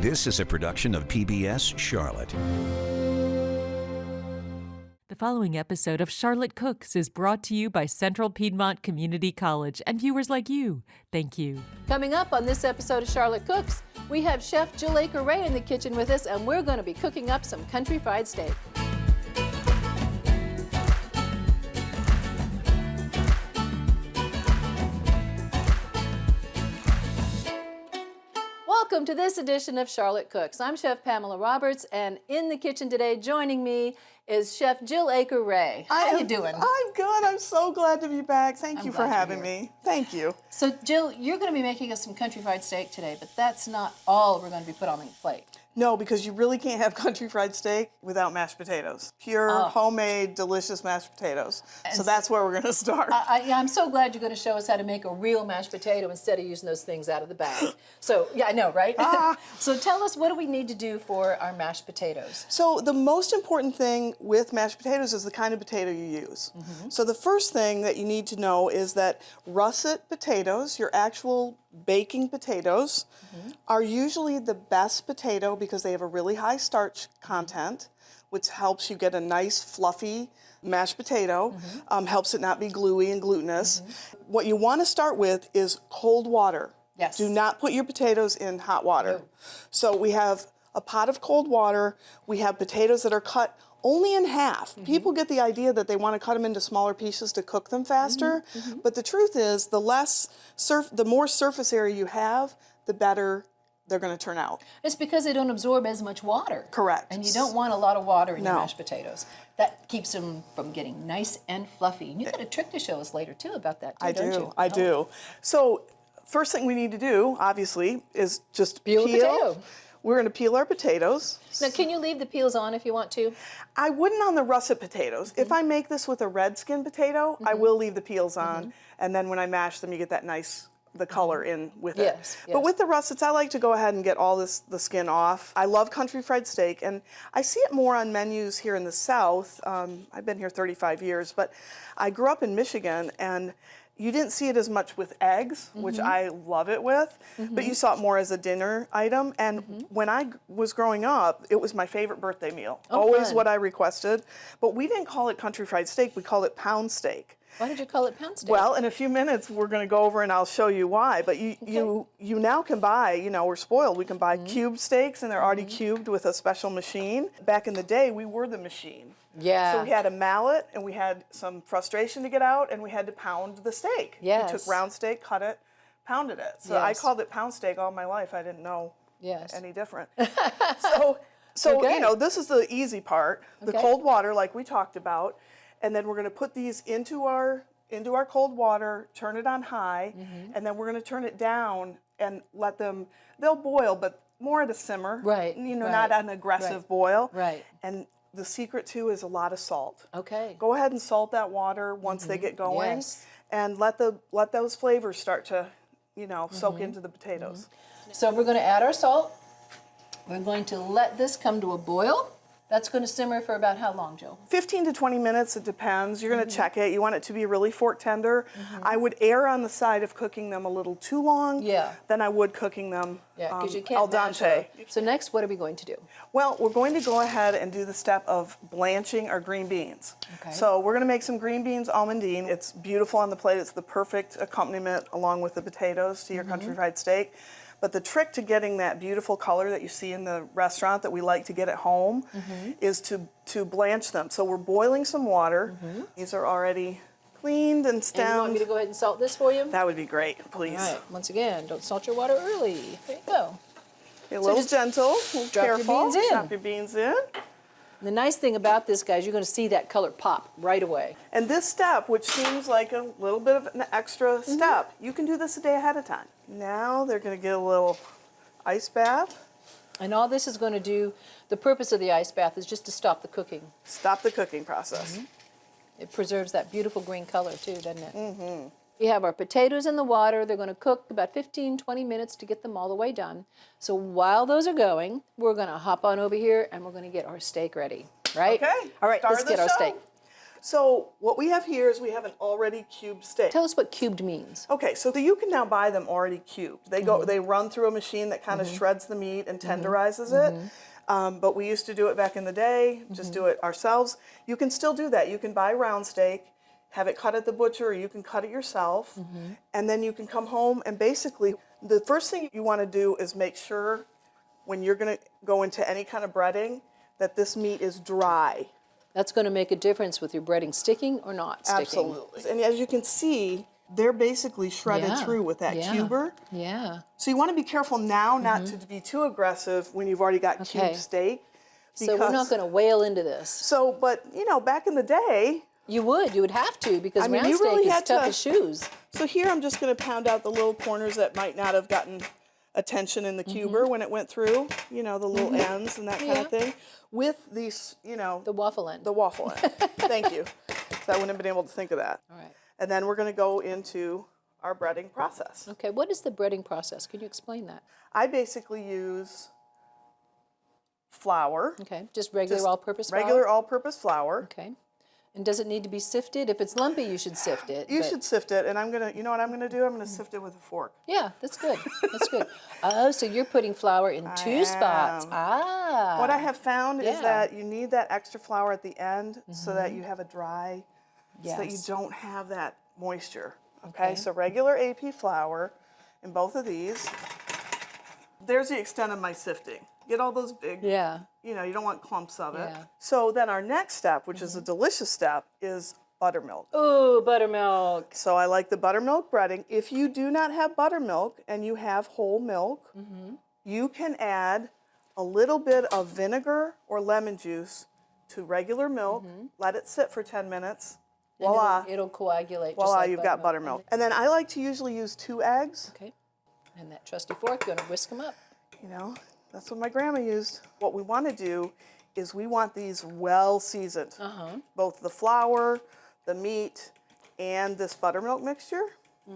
This is a production of PBS Charlotte. The following episode of Charlotte Cooks is brought to you by Central Piedmont Community College and viewers like you. Thank you. Coming up on this episode of Charlotte Cooks, we have Chef Jill Aker-Ray in the kitchen with us, and we're going to be cooking up some country fried steak. Welcome to this edition of Charlotte Cooks. I'm Chef Pamela Roberts, and in the kitchen today joining me is Chef Jill Aker-Ray. How are you doing? I'm good. I'm so glad to be back. Thank you for having me. Thank you. So, Jill, you're going to be making us some country fried steak today, but that's not all we're going to be put on the plate. No, because you really can't have country fried steak without mashed potatoes. Pure, homemade, delicious mashed potatoes. So that's where we're going to start. I'm so glad you're going to show us how to make a real mashed potato instead of using those things out of the bag. So, yeah, I know, right? So tell us, what do we need to do for our mashed potatoes? So the most important thing with mashed potatoes is the kind of potato you use. So the first thing that you need to know is that russet potatoes, your actual baking potatoes, are usually the best potato because they have a really high starch content, which helps you get a nice fluffy mashed potato, helps it not be gluey and glutinous. What you want to start with is cold water. Yes. Do not put your potatoes in hot water. So we have a pot of cold water. We have potatoes that are cut only in half. People get the idea that they want to cut them into smaller pieces to cook them faster, but the truth is the more surface area you have, the better they're going to turn out. It's because they don't absorb as much water. Correct. And you don't want a lot of water in your mashed potatoes. That keeps them from getting nice and fluffy. And you've got a trick to show us later, too, about that, too, don't you? I do. So first thing we need to do, obviously, is just peel the potato. We're going to peel our potatoes. Now, can you leave the peels on if you want to? I wouldn't on the russet potatoes. If I make this with a red skin potato, I will leave the peels on, and then when I mash them, you get that nice, the color in with it. Yes. But with the russets, I like to go ahead and get all the skin off. I love country fried steak, and I see it more on menus here in the South. I've been here 35 years, but I grew up in Michigan, and you didn't see it as much with eggs, which I love it with, but you saw it more as a dinner item. And when I was growing up, it was my favorite birthday meal. Always what I requested. But we didn't call it country fried steak, we called it pound steak. Why did you call it pound steak? Well, in a few minutes, we're going to go over and I'll show you why. But you now can buy, we're spoiled. We can buy cube steaks, and they're already cubed with a special machine. Back in the day, we were the machine. Yeah. So we had a mallet, and we had some frustration to get out, and we had to pound the steak. Yes. We took round steak, cut it, pounded it. So I called it pound steak all my life. I didn't know any different. So this is the easy part, the cold water like we talked about, and then we're going to put these into our cold water, turn it on high, and then we're going to turn it down and let them, they'll boil, but more at a simmer. Right. Not an aggressive boil. Right. And the secret, too, is a lot of salt. Okay. Go ahead and salt that water once they get going, and let those flavors start to, soak into the potatoes. So we're going to add our salt. We're going to let this come to a boil. That's going to simmer for about how long, Jill? 15 to 20 minutes, it depends. You're going to check it. You want it to be really fork tender. I would err on the side of cooking them a little too long than I would cooking them because you al can't dente. So next, what are we going to do? Well, we're going to go ahead and do the step of blanching our green beans. Okay. So we're going to make some green beans almondine. It's beautiful on the plate. It's the perfect accompaniment along with the potatoes to your country fried steak. But the trick to getting that beautiful color that you see in the restaurant that we like to get at home is to blanch them. So we're boiling some water. These are already cleaned and stemmed. And you want me to go ahead and salt this for you? That would be great, please. All right. Once again, don't salt your water early. There you go. Be a little gentle, a little careful. Drop your beans in. Drop your beans in. The nice thing about this, guys, you're going to see that color pop right away. And this step, which seems like a little bit of an extra step, you can do this a day ahead of time. Now they're going to get a little ice bath. And all this is going to do, the purpose of the ice bath is just to stop the cooking. Stop the cooking process. It preserves that beautiful green color too, doesn't it? We have our potatoes in the water. They're going to cook about 15, 20 minutes to get them all the way done. So while those are going, we're going to hop on over here and we're going to get our steak ready, right? Okay. All right, let's get our steak. So what we have here is we have an already cubed steak. Tell us what cubed means. Okay, so you can now buy them already cubed. They run through a machine that kind of shreds the meat and tenderizes it. But we used to do it back in the day, just do it ourselves. You can still do that. You can buy round steak, have it cut at the butcher, or you can cut it yourself. And then you can come home and basically, the first thing you want to do is make sure when you're going to go into any kind of breading that this meat is dry. That's going to make a difference with your breading sticking or not sticking. Absolutely. And as you can see, they're basically shredded through with that cuber. Yeah. So you want to be careful now not to be too aggressive when you've already got cubed steak. So we're not going to wail into this. So, but you know, back in the day, you would have to, because I mean, round you steak really is had tough to- as shoes. So here I'm just going to pound out the little corners that might not have gotten attention in the cuber when it went through, you know, the little ends and that kind of thing, with these, you know. The waffle end. The waffle end. Thank you. So I wouldn't have been able to think of that. All right. And then we're going to go into our breading process. Okay, what is the breading process? Can you explain that? I basically use flour. Okay, just regular all-purpose flour? Regular all-purpose flour. Okay. And does it need to be sifted? If it's lumpy, you should sift it. You should sift it, and I'm gonna, you know what I'm gonna do? I'm gonna sift it with a fork. Yeah, that's good. That's good. Oh, so you're putting flour in two spots. am. Ah. What I have found is Yeah. that you need that extra flour at the end so that you have a dry, so that you Yes. don't have that moisture. Okay, so regular AP flour in both of these. There's the extent of my sifting. Get all those big, Yeah. you know, you don't want clumps of it. Yeah. So then our next step, which is a delicious step, is buttermilk. Ooh, buttermilk. So I like the buttermilk breading. If you do not have buttermilk and you have whole milk, you can add a little bit of vinegar or lemon juice to regular milk, let it sit for 10 minutes. And Voila, It'll coagulate. just voila, like you've got buttermilk. And then I like to usually use 2 eggs. Okay. And that trusty fork, you're going to whisk them up. You know, that's what my grandma used. What we want to do is we want these well seasoned. Both the flour, the meat, and this buttermilk mixture.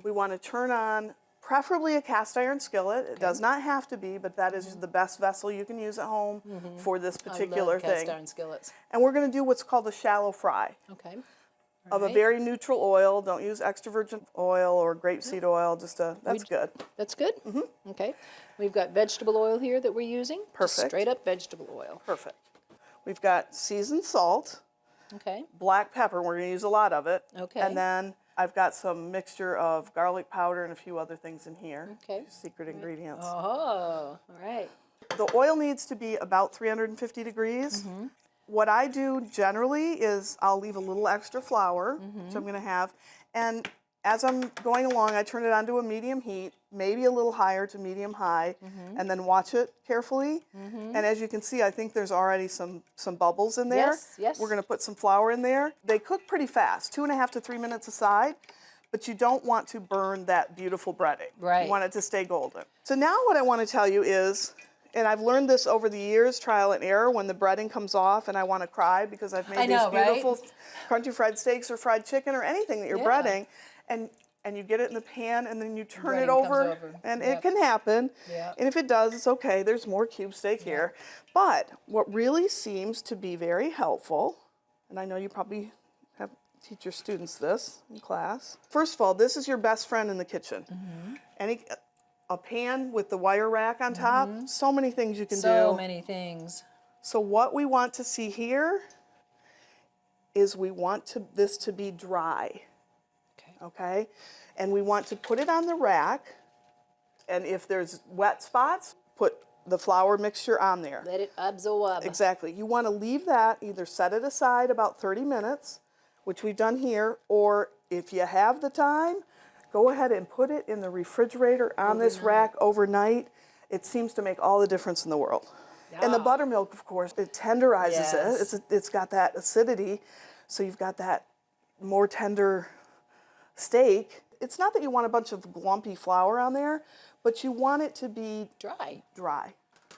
We want to turn on preferably a cast iron skillet. It does not have to be, but that is the best vessel you can use at home for this particular I love cast thing. iron skillets. And we're going to do what's called a shallow fry Okay. of a very neutral oil. Don't use extra virgin oil or grapeseed oil. Just that's good. That's good? Okay. We've got vegetable oil here that we're using. Just Perfect. straight up vegetable oil. Perfect. We've got seasoned salt, Okay. black pepper. We're going to use a lot of it. Okay. And then I've got some mixture of garlic powder and a few other things in here. Okay. Secret ingredients. Oh, all right. The oil needs to be about 350 degrees. What I do generally is I'll leave a little extra flour, which I'm going to have, and as I'm going along, I turn it on to a medium heat, maybe a little higher to medium high, and then watch it carefully. And as you can see, I think there's already some bubbles in there. Yes, yes. We're going to put some flour in there. They cook pretty fast, 2.5 to 3 minutes aside, but you don't want to burn that beautiful breading. Right. You want it to stay golden. So now what I want to tell you is, and I've learned this over the years, trial and error, when the breading comes off and I want to cry because I've made these beautiful crunchy fried steaks or fried chicken or anything that you're breading, and you get it in the pan and then you turn it over, and it can happen. And if it does, it's okay. There's more cube steak here. But what really seems to be very helpful, and I know you probably teach your students this in class. First of all, this is your best friend in the kitchen. A pan with the wire rack on top, so many things you can do. So many things. So what we want to see here is we want this to be dry. Okay? And we want to put it on the rack, and if there's wet spots, put the flour mixture on there. Let it absorb. Exactly. You want to leave that, either set it aside about 30 minutes, which we've done here, or if you have the time, go ahead and put it in the refrigerator on this rack overnight. It seems to make all the difference in the world. And the buttermilk, of course, it tenderizes it. It's got that acidity, so you've got that more tender steak. It's not that you want a bunch of glumpy flour on there, but you want it to be Dry. dry.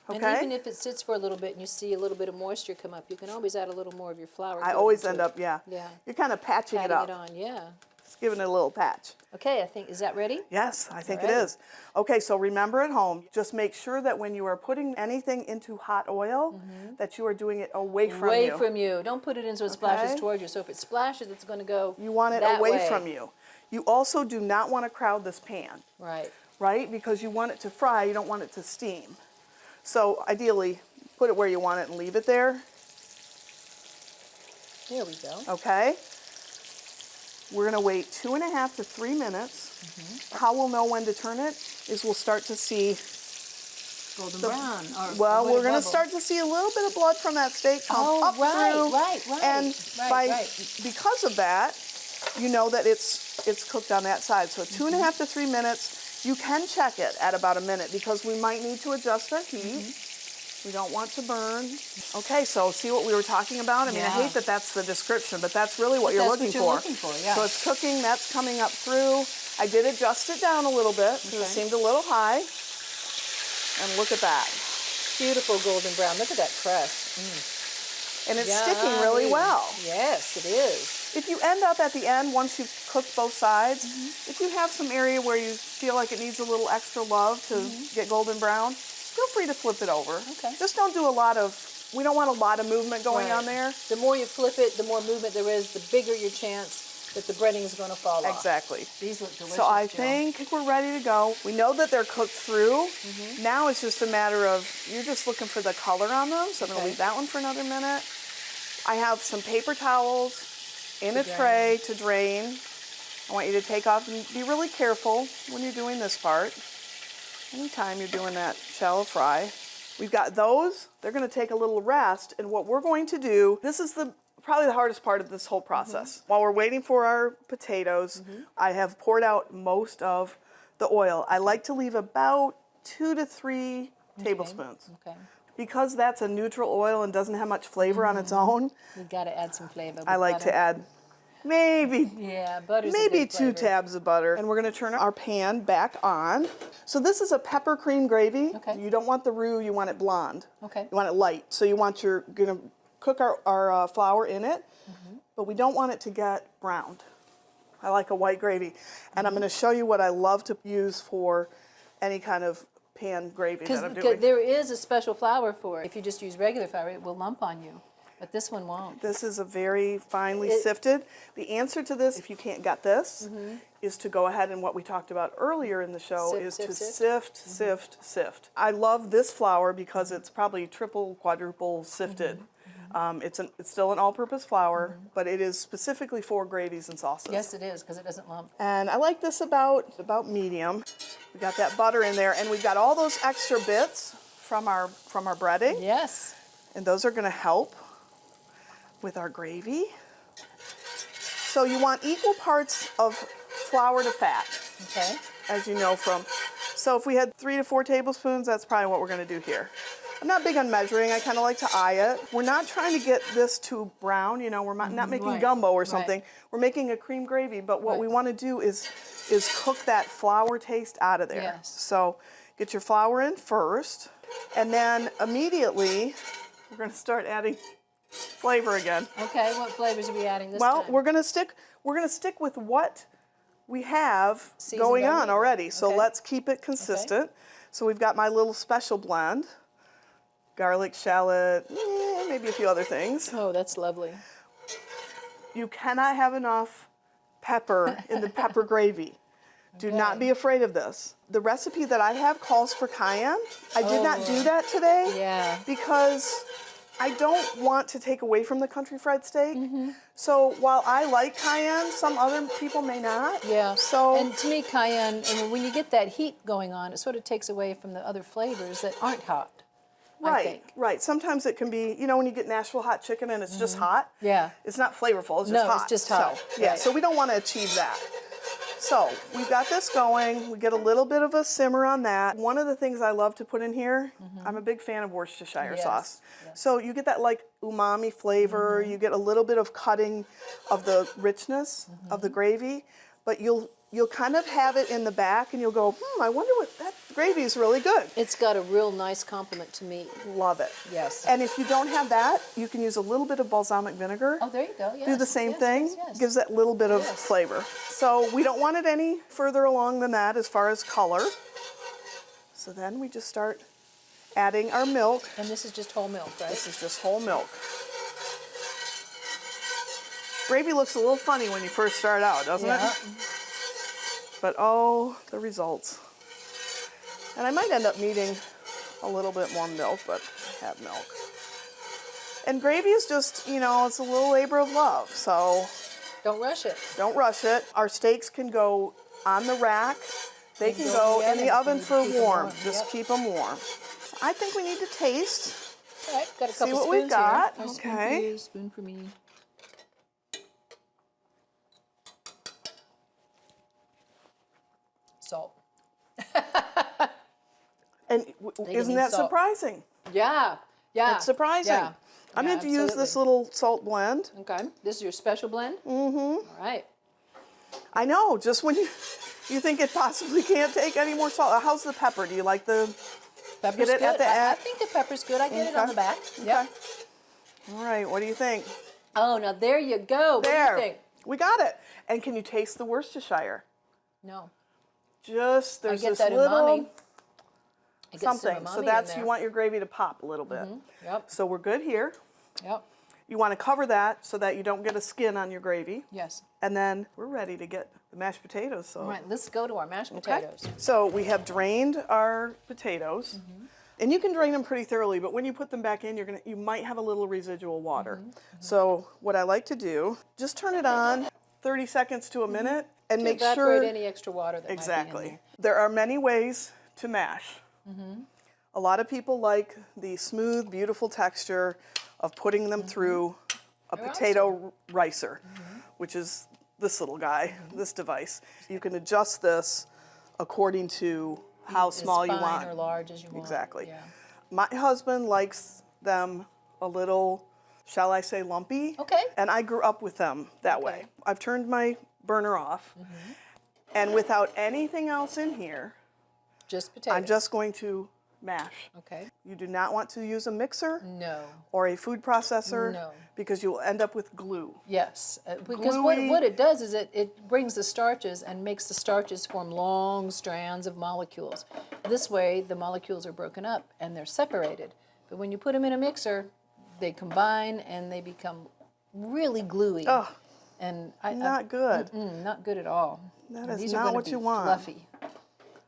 Okay? And even if it sits for a little bit and you see a little bit of moisture come up, you can always add a little more of your flour. I always end up, yeah. Yeah. You're kind of patching it Patting up. it on, yeah. Just giving it a little patch. Okay, I think, is that ready? Yes, I think it Alright. is. Okay, so remember at home, just make sure that when you are putting anything into hot oil, that you are doing it away from Away you. from you. Don't put it in so it splashes Okay. towards you. So if it splashes, it's going to go You want it that away way. from you. You also do not want to crowd this pan, Right. right? Because you want it to fry, you don't want it to steam. So ideally, put it where you want it and leave it there, There we go. okay? We're gonna wait 2.5 to 3 minutes. How we'll know when to turn it is we'll start to see, Golden brown. Or well, what we're a gonna bubble. start to see a little bit of blood from that steak come Oh, up right, through. right. And Right. because of that, you know that it's cooked on that side. So 2.5 to 3 minutes, you can check it at about a minute because we might need to adjust our heat. We don't want to burn. Okay, so see what we were talking about? I mean, I Yeah. hate that that's the description, but that's really what you're That's looking what you're for. looking for, yeah. So it's cooking, that's coming up through. I did adjust it down a little bit because it Okay. seemed a little high. And look at that. Beautiful golden brown. Look at that crust. And it's sticking really well. Yes, it is. If you end up at the end, once you've cooked both sides, if you have some area where you feel like it needs a little extra love to get golden brown, feel free to flip it over. Okay. Just don't do a lot of, we don't want a lot of movement going Right. on there. The more you flip it, the more movement there is, the bigger your chance that the breading is going to fall off. Exactly. These look delicious, So I Jill. think we're ready to go. We know that they're cooked through. Now it's just a matter of, you're just looking for the color on them. So I'm gonna Okay. leave that one for another minute. I have some paper towels in a drain. tray to drain. I want you to take off and be really careful when you're doing this part. Anytime you're doing that shallow fry. We've got those. They're gonna take a little rest. And what we're going to do, this is probably the hardest part of this whole process. While we're waiting for our potatoes, I have poured out most of the oil. I like to leave about 2 to 3 tablespoons. Okay. Because that's a neutral oil and doesn't have much flavor on its own, We've got to add some flavor. I like to add maybe Yeah, butter's a maybe good 2 flavor. tabs of butter. And we're gonna turn our pan back on. So this is a pepper cream gravy. Okay. You don't want the roux, you want it blonde. Okay. You want it light. So you're gonna cook our flour in it, but we don't want it to get browned. I like a white gravy. And I'm gonna show you what I love to use for any kind of pan gravy that I'm Because doing. there is a special flour for it. If you just use regular flour, it will lump on you. But this one won't. This is a very finely sifted. The answer to this, if you can't get this, is to go ahead and what we talked about earlier in the show Sift, is sift, to sift. sift. I love this flour because it's probably triple, quadruple sifted. It's still an all-purpose flour, but it is specifically for gravies and sauces. Yes, it is, because it doesn't lump. And I like this about medium. We got that butter in there, and we've got all those extra bits from our breading, Yes. and those are going to help with our gravy. So you want equal parts of flour to fat, Okay. as you know from. So if we had 3 to 4 tablespoons, that's probably what we're going to do here. I'm not big on measuring. I kind of like to eye it. We're not trying to get this too brown. You know, we're not making Right, gumbo or right. something. We're making a cream gravy, but what Right. we want to do is cook that flour taste out of there. Yes. So get your flour in first, and then immediately we're going to start adding flavor again. Okay, what flavors are we adding this Well, time? we're gonna stick with what we have Seasoned going on already. already. So Okay. let's keep it consistent. So we've got my little special blend: garlic, shallot, maybe a few other things. Oh, that's lovely. You cannot have enough pepper in the pepper gravy. Do not be afraid of this. The recipe that I have calls for cayenne. I did not do that today Yeah. because I don't want to take away from the country fried steak. So while I like cayenne, some other people may not. Yeah. So And to me, cayenne, and when you get that heat going on, it sort of takes away from the other flavors that aren't hot. I right, think. right. Sometimes it can be, you know, when you get Nashville hot chicken and it's just hot. Yeah. It's not flavorful. It's just No, hot. it's just hot, So, yeah. right. So we don't want to achieve that. So we've got this going. We get a little bit of a simmer on that. One of the things I love to put in here, I'm a big fan of Worcestershire Yes, sauce. yes. So you get that like umami flavor. You get a little bit of cutting of the richness of the gravy, but you'll kind of have it in the back, and you'll go, I wonder what gravy is really good. It's got a real nice complement to meat. Love it. Yes. And if you don't have that, you can use a little bit of balsamic vinegar. Oh, there you go. Yes. Do the same Yes, thing. yes, yes. Gives that little bit of Yes. flavor. So we don't want it any further along than that as far as color. So then we just start adding our milk. And this is just whole milk, right? This is just whole milk. Gravy looks a little funny when you first start out, doesn't Yeah. it? But oh, the results. And I might end up needing a little bit more milk, but I have milk. And gravy is just, you know, it's a little labor of love, so Don't rush it. don't rush it. Our steaks can go on the rack. They can go in the oven for keep 'em warm. warm. Just Yep. keep them warm. I think we need to taste. All right, got a couple See what spoons we've got. here. A spoon for Okay. you, spoon for me. Salt. And They isn't need that salt. surprising? Yeah, yeah. It's surprising. Yeah. I'm Yeah, going to use this absolutely. little salt blend. Okay, this is your special blend? Mm-hmm. All right. I know, just when you think it possibly can't take any more salt. How's the pepper? Do you like the... Pepper's Get it good. at the I end? think the pepper's good. I get it on Okay. the back. Okay. Yep. All right, what do you think? Oh, now there you go. What There. do you think? We got it. And can you taste the Worcestershire? No. Just, there's get this that little umami. I get some something. So umami that's, in you there. want your gravy to pop a little bit. Yep. So we're good here. Yep. You want to cover that so that you don't get a skin on your gravy. Yes. And then we're ready to get the mashed potatoes. So. All right, let's go to our mashed Okay. potatoes. So we have drained our potatoes. And you can drain them pretty thoroughly, but when you put them back in, you might have a little residual water. So what I like to do, just turn it on 30 seconds to a minute and To make evaporate sure any extra water that might be in exactly. there. There are many ways to mash. A lot of people like the smooth, beautiful texture of putting them through a potato ricer, which is this little guy, this device. You can adjust this according to how small as you fine want. or large as you want. Exactly. Yeah. My husband likes them a little, shall I say, lumpy. Okay. And I grew up with them that Okay. way. I've turned my burner off. And without anything else in here, Just potatoes. I'm just going to mash. Okay. You do not want to use a mixer No. or a food processor No. because you'll end up with glue. Yes, because Gluey. what it does is it brings the starches and makes the starches form long strands of molecules. This way, the molecules are broken up and they're separated. But when you put them in a mixer, they combine and they become really gluey. Oh, and not good. not good at all. That And is these are not gonna what be you want. Fluffy.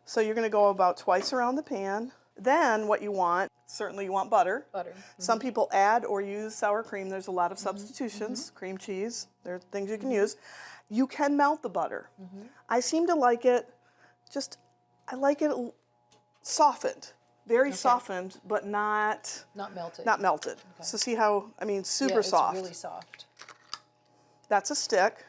So you're going to go about twice around the pan. Then what you want, certainly you want butter. Butter. Some people add or use sour cream. There's a lot of substitutions. Cream cheese, there are things you can use. You can melt the butter. I seem to like it, I like it softened. Very softened, but not Not melted. So see how, super yeah, soft. It's really soft. That's a stick.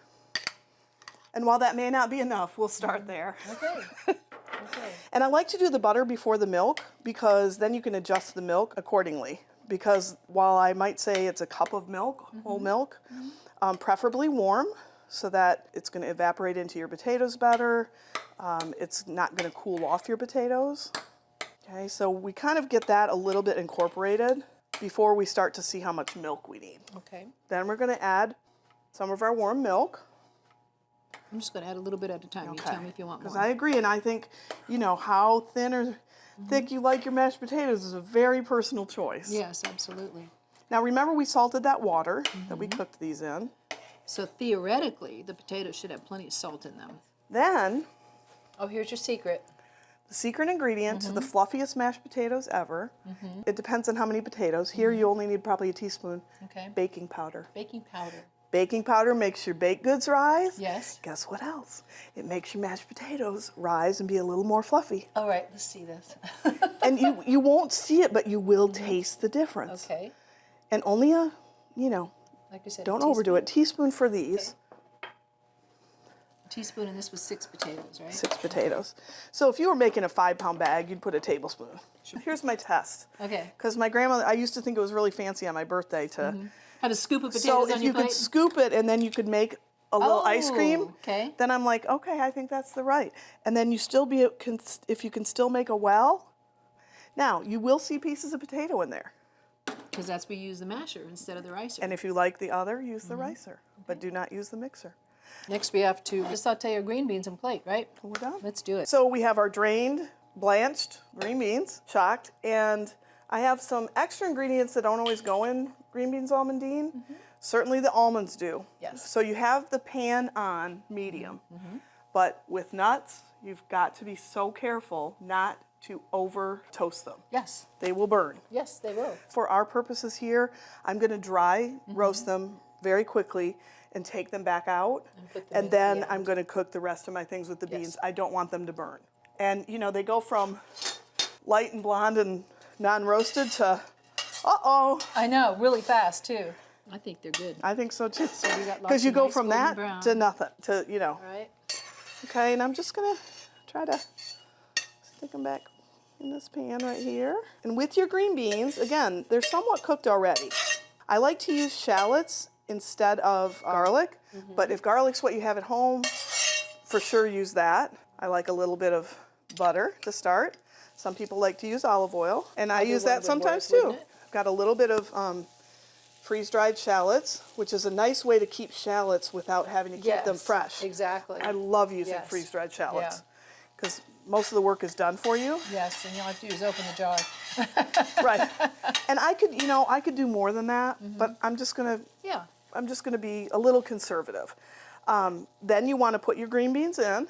And while that may not be enough, we'll start there. Okay. Okay. And I like to do the butter before the milk because then you can adjust the milk accordingly. Because while I might say it's a cup of milk, whole milk, preferably warm so that it's going to evaporate into your potatoes better. It's not going to cool off your potatoes. Okay, so we kind of get that a little bit incorporated before we start to see how much milk we need. Okay. Then we're going to add some of our warm milk. I'm just going to add a little bit at a time. You tell me if you want more. Because I agree, and I think, how thin or thick you like your mashed potatoes is a very personal choice. Yes, absolutely. Now remember we salted that water that we cooked these in. So theoretically, the potatoes should have plenty of salt in them. Then, Oh, here's your secret. the secret ingredient to the fluffiest mashed potatoes ever, it depends on how many potatoes. Here you only need probably a teaspoon, Okay. baking powder. Baking powder. Baking powder makes your baked goods rise. Yes. Guess what else? It makes your mashed potatoes rise and be a little more fluffy. All right, let's see this. And you won't see it, but you will taste the difference. Okay. And only Like I said, don't overdo it. Teaspoon for these. A teaspoon, and this was 6 potatoes, right? 6 potatoes. So if you were making a 5-pound bag, you'd put a tablespoon. Here's my test. Okay. Because my grandmother, I used to think it was really fancy on my birthday to. Have a scoop of potatoes So on if your you plate. could scoop it and then you could make a little ice cream, okay. then I'm like, okay, I think that's the right. And then you still if you can still make a well. Now, you will see pieces of potato in there. Because that's we use the masher instead of the ricer. And if you like the other, use the ricer, but do not use the mixer. Next we have to just saute our green beans and plate, right? We're done. Let's do it. So we have our drained, blanched green beans, chopped, and I have some extra ingredients that don't always go in green beans almondine. Certainly the almonds do. Yes. So you have the pan on medium, but with nuts, you've got to be so careful not to over toast them. Yes. They will burn. Yes, they will. For our purposes here, I'm going to dry roast them very quickly and take them back out. And then I'm going to cook the rest of my things with the beans. I don't want them to burn. And you know, they go from light and blonde and non-roasted to, uh-oh. I know, really fast too. I think they're good. I think so too. So we got lots Because you of go nice from golden that brown. to nothing, to, you know. All right. Okay, and I'm just going to try to stick them back in this pan right here. And with your green beans, again, they're somewhat cooked already. I like to use shallots instead of garlic, but if garlic's what you have at home, for sure use that. I like a little bit of butter to start. Some people like to use olive oil, and I use that sometimes too. I've got a little bit of freeze-dried shallots, which is a nice way to keep shallots without having to keep them fresh. Exactly. I love using freeze-dried shallots because most of the work is done for you. Yes, and all I have to do is open the jar. Right. And I could, you know, I could do more than that, but I'm just gonna be a little conservative. Then you want to put your green beans in.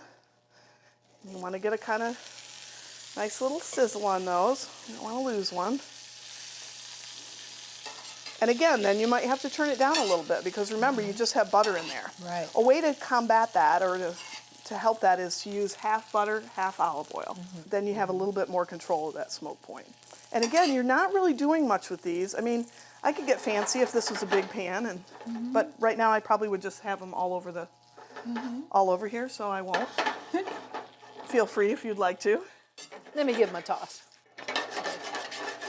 You want to get a kind of nice little sizzle on those. You don't want to lose one. And again, then you might have to turn it down a little bit because remember, you just have butter in there. Right. A way to combat that or to help that is to use half butter, half olive oil. Then you have a little bit more control of that smoke point. And again, you're not really doing much with these. I mean, I could get fancy if this was a big pan, and but right now I probably would just have them all over all over here, so I won't. Feel free if you'd like to. Let me give them a toss.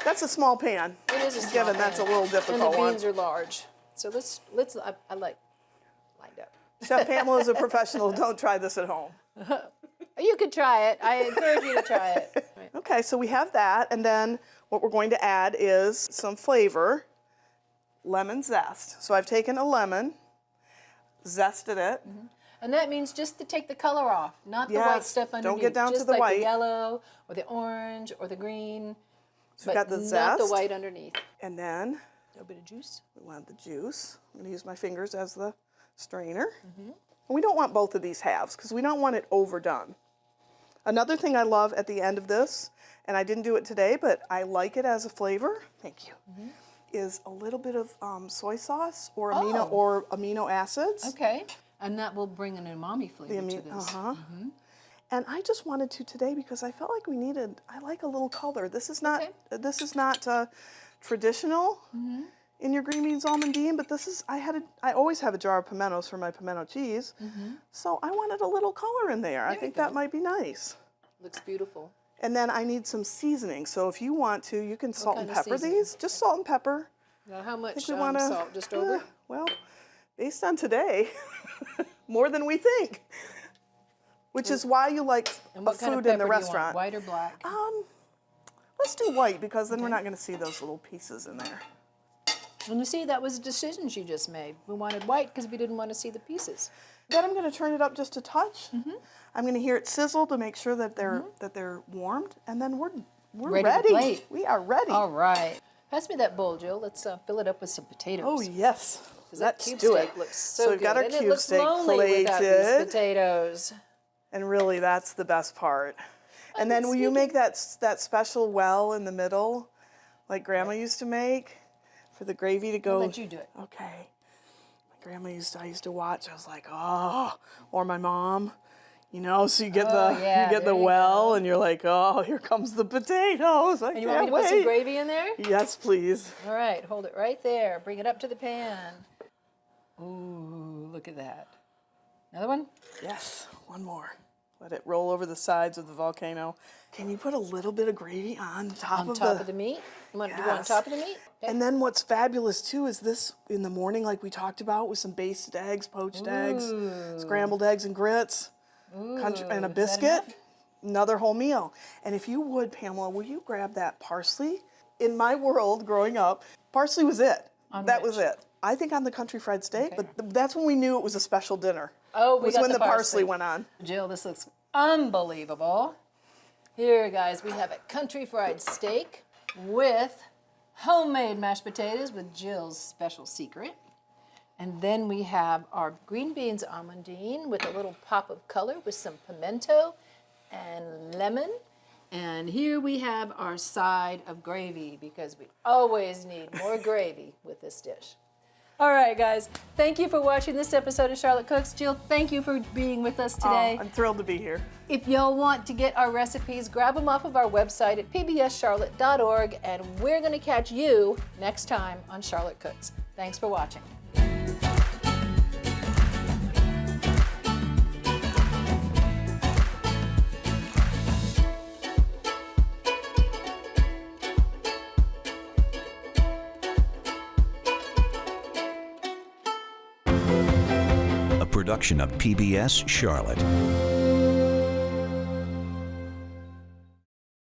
That's a small pan. It is a small Given pan. that's a little difficult And the one. beans are large. So I like lined up. Chef Pamela is a professional. Don't try this at home. You could try it. I encourage you to try it. Right. Okay, so we have that, and then what we're going to add is some flavor, lemon zest. So I've taken a lemon, zested it. And that means just to take the color off, not the white stuff underneath. Don't get down just to the like white. the yellow or the orange or the green, So we but got the not zest. the white underneath. And then A little bit of juice. we want the juice. I'm going to use my fingers as the strainer. And we don't want both of these halves because we don't want it overdone. Another thing I love at the end of this, and I didn't do it today, but I like it as a flavor, thank you, is a little bit of soy sauce or amino acids. Okay. And that will bring an umami flavor to this. And I just wanted to today because I felt like I like a little color. This is not traditional in your green beans almondine, but this is, I always have a jar of pimentos for my pimento cheese. So I wanted a little color in there. I think that might be nice. Looks beautiful. And then I need some seasoning. So if you want to, you can salt and kind of pepper seasoning? these. Just salt and pepper. Now, how much we wanna- salt? Just over? Well, based on today, more than we think. Which is why you like And what kind of food pepper in the do you want, restaurant. white or black? Let's do white because then we're not going to see those little pieces in there. And you see, that was a decision she just made. We wanted white because we didn't want to see the pieces. Then I'm going to turn it up just a touch. I'm going to hear it sizzle to make sure that they're warmed, and then we're Ready to plate. We are ready. All right. Pass me that bowl, Jill. Let's fill it up with some potatoes. Oh yes, 'Cause that let's cube do steak it. looks so So we've good. got our and it cube looks steak lonely without these plated, potatoes. and really that's the best part. And then will you make that special well in the middle, like Grandma used to make, for the gravy to go? I'll let you do it. Okay. My grandma I used to watch. I was like, oh, or my mom. You know, so you get the well, and you're like, oh, here comes the potatoes. I And you want me to put some gravy in there? Yes, please. All right, hold it right there. Bring it up to the pan. Ooh, look at that. Another one? Yes, one more. Let it roll over the sides of the volcano. Can you put a little bit of gravy on top of the meat? You want on top of the meat? Okay. And then what's fabulous too is this in the morning, like we talked about, with some basted eggs, poached eggs, scrambled eggs and grits, and a biscuit. Another whole meal. And if you would, Pamela, will you grab that parsley? In my world, growing up, parsley was it. That was it. I think on the country fried steak, but that's when we knew it was a special dinner. Oh, we got when the parsley went on. Jill, this looks unbelievable. Here, guys, we have a country fried steak with homemade mashed potatoes with Jill's special secret. And then we have our green beans almondine with a little pop of color with some pimento and lemon. And here we have our side of gravy because we always need more gravy with this dish. All right, guys, thank you for watching this episode of Charlotte Cooks. Jill, thank you for being with us today. Oh, I'm thrilled to be here. If y'all want to get our recipes, grab them off of our website at pbscharlotte.org, and we're going to catch you next time on Charlotte Cooks. Thanks for watching. A production of PBS Charlotte.